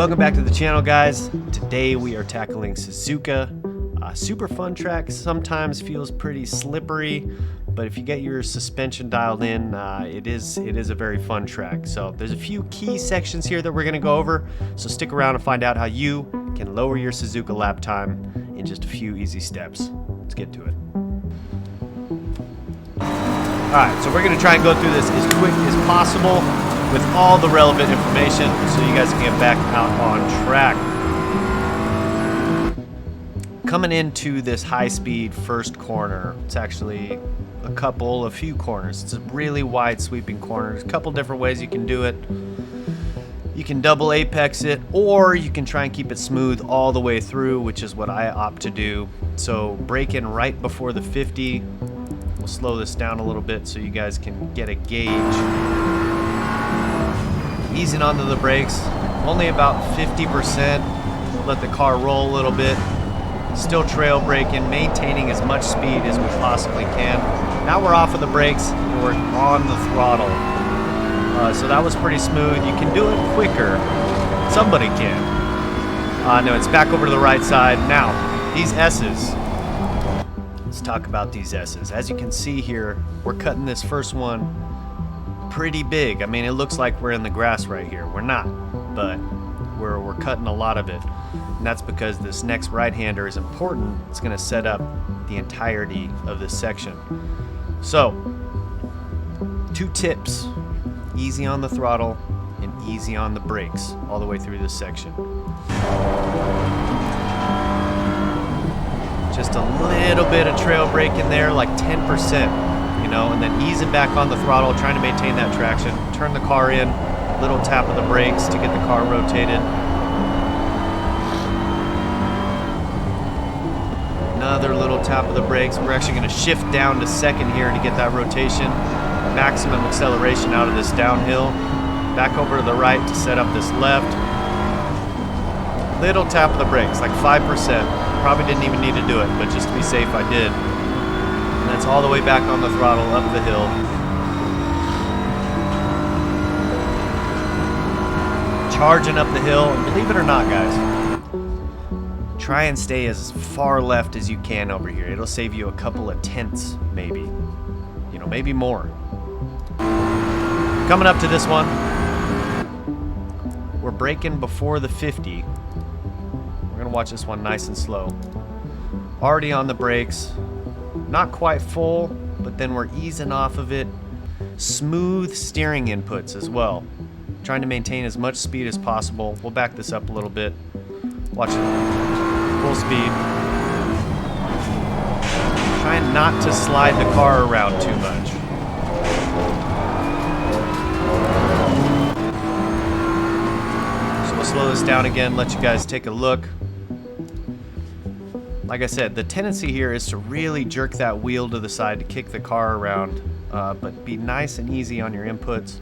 Welcome back to the channel, guys. Today we are tackling Suzuka. Super fun track. Sometimes feels pretty slippery, but if you get your suspension dialed in, it is a very fun track. So there's a few key sections here that we're going to go over, so stick around and find out how you can lower your Suzuka lap time in just a few easy steps. Let's get to it. Alright, so we're going to try and go through this as quick as possible with all the relevant information so you guys can get back out on track. Coming into this high-speed first corner, it's actually a few corners. It's a really wide sweeping corner. There's a couple different ways you can do it. You can double apex it, or you can try and keep it smooth all the way through, which is what I opt to do. So brake in right before the 50. We'll slow this down a little bit so you guys can get a gauge. Easing onto the brakes, only about 50%. Let the car roll a little bit. Still trail braking, maintaining as much speed as we possibly can. Now we're off of the brakes and we're on the throttle. So that was pretty smooth. You can do it quicker. Somebody can. No, it's back over to the right side. Now, these S's. Let's talk about these S's. As you can see here, we're cutting this first one pretty big. I mean, it looks like we're in the grass right here. We're not, but we're cutting a lot of it. And that's because this next right-hander is important. It's going to set up the entirety of this section. So, 2 tips. Easy on the throttle and easy on the brakes all the way through this section. Just a little bit of trail brake in there, like 10%, you know, and then ease it back on the throttle, trying to maintain that traction. Turn the car in, little tap of the brakes to get the car rotated. Another little tap of the brakes. We're actually going to shift down to second here to get that rotation. Maximum acceleration out of this downhill. Back over to the right to set up this left. Little tap of the brakes, like 5%. Probably didn't even need to do it, but just to be safe, I did. And that's all the way back on the throttle, up the hill. Charging up the hill, and believe it or not, guys, try and stay as far left as you can over here. It'll save you a couple of tenths, maybe. You know, maybe more. Coming up to this one, we're braking before the 50. We're gonna watch this one nice and slow. Already on the brakes, not quite full, but then we're easing off of it. Smooth steering inputs as well. Trying to maintain as much speed as possible. We'll back this up a little bit. Watch it. Full speed. Trying not to slide the car around too much. So we'll slow this down again, let you guys take a look. Like I said, the tendency here is to really jerk that wheel to the side to kick the car around, but be nice and easy on your inputs.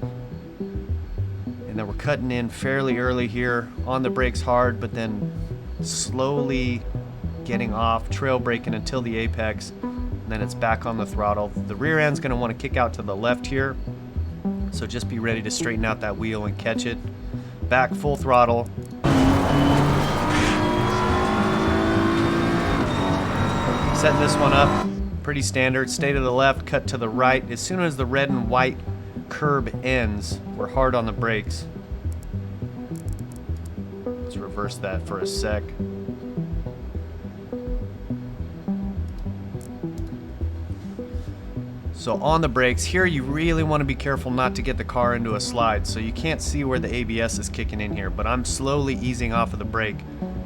And then we're cutting in fairly early here, on the brakes hard, but then slowly getting off, trail braking until the apex, and then it's back on the throttle. The rear end's going to want to kick out to the left here, so just be ready to straighten out that wheel and catch it. Back full throttle. Setting this one up, pretty standard. Stay to the left, cut to the right. As soon as the red and white curb ends, we're hard on the brakes. Let's reverse that for a sec. So on the brakes, here you really want to be careful not to get the car into a slide. So you can't see where the ABS is kicking in here, but I'm slowly easing off of the brake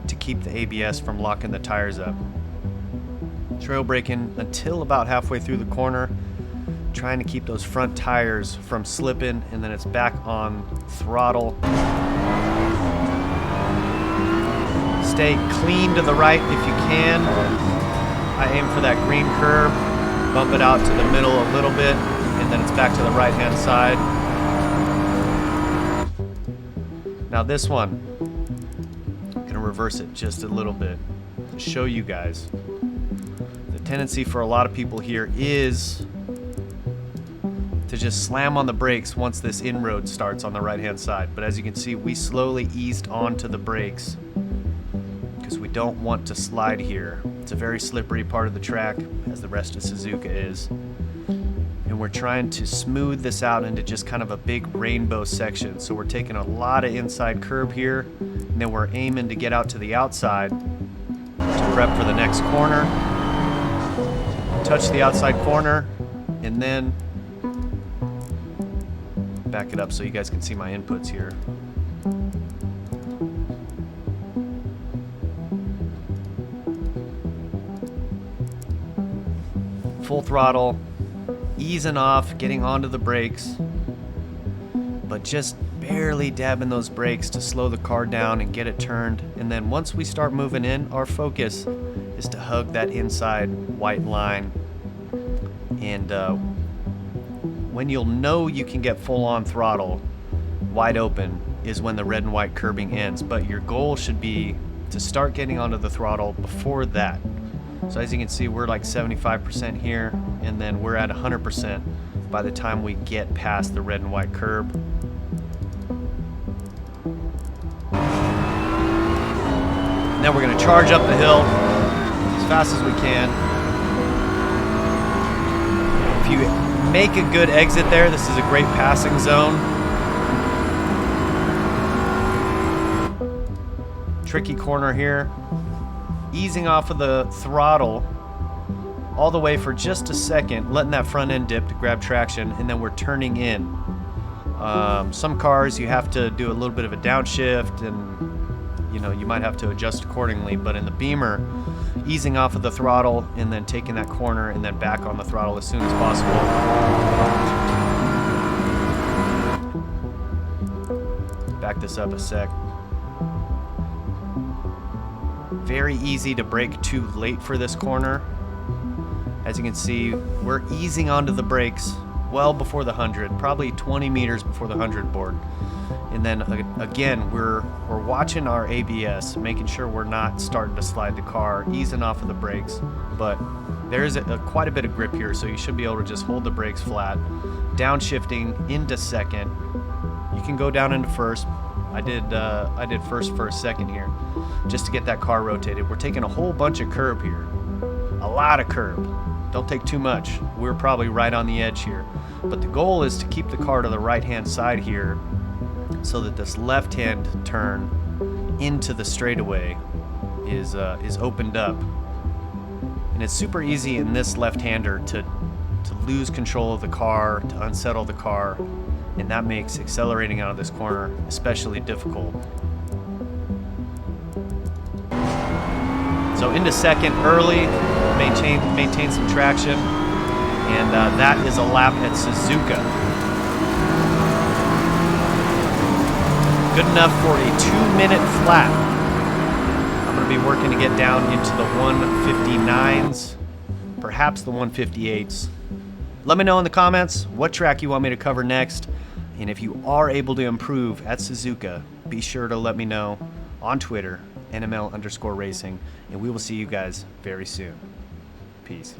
to keep the ABS from locking the tires up. Trail braking until about halfway through the corner, trying to keep those front tires from slipping, and then it's back on throttle. Stay clean to the right if you can. I aim for that green curb, bump it out to the middle a little bit, and then it's back to the right hand side. Now this one, I'm gonna reverse it just a little bit to show you guys. The tendency for a lot of people here is to just slam on the brakes once this inroad starts on the right-hand side. But as you can see, we slowly eased onto the brakes because we don't want to slide here. It's a very slippery part of the track, as the rest of Suzuka is. And we're trying to smooth this out into just kind of a big rainbow section. So we're taking a lot of inside curb here, and then we're aiming to get out to the outside to prep for the next corner. Touch the outside corner, and then back it up so you guys can see my inputs here. Full throttle, easing off, getting onto the brakes, but just barely dabbing those brakes to slow the car down and get it turned. And then once we start moving in, our focus is to hug that inside white line. And when you'll know you can get full on throttle wide open is when the red and white curbing ends. But your goal should be to start getting onto the throttle before that. So as you can see, we're like 75% here, and then we're at 100% by the time we get past the red and white curb. Now we're going to charge up the hill as fast as we can. If you make a good exit there, this is a great passing zone. Tricky corner here. Easing off of the throttle all the way for just a second, letting that front end dip to grab traction, and then we're turning in. Some cars you have to do a little bit of a downshift, and you might have to adjust accordingly, but in the Beamer, easing off of the throttle and then taking that corner and then back on the throttle as soon as possible. Back this up a sec. Very easy to brake too late for this corner. As you can see, we're easing onto the brakes well before the 100, probably 20 meters before the 100 board. And then again, we're watching our ABS, making sure we're not starting to slide the car, easing off of the brakes. But there's quite a bit of grip here, so you should be able to just hold the brakes flat. Downshifting into second. You can go down into first. I did first for a second here, just to get that car rotated. We're taking a whole bunch of curb here, a lot of curb. Don't take too much. We're probably right on the edge here. But the goal is to keep the car to the right-hand side here so that this left-hand turn into the straightaway is opened up. And it's super easy in this left-hander to lose control of the car, to unsettle the car, and that makes accelerating out of this corner especially difficult. So into second early, maintain some traction, and that is a lap at Suzuka. Good enough for a 2-minute flat. I'm going to be working to get down into the 159s, perhaps the 158s. Let me know in the comments what track you want me to cover next, and if you are able to improve at Suzuka, be sure to let me know on Twitter, NML_racing, and we will see you guys very soon. Peace.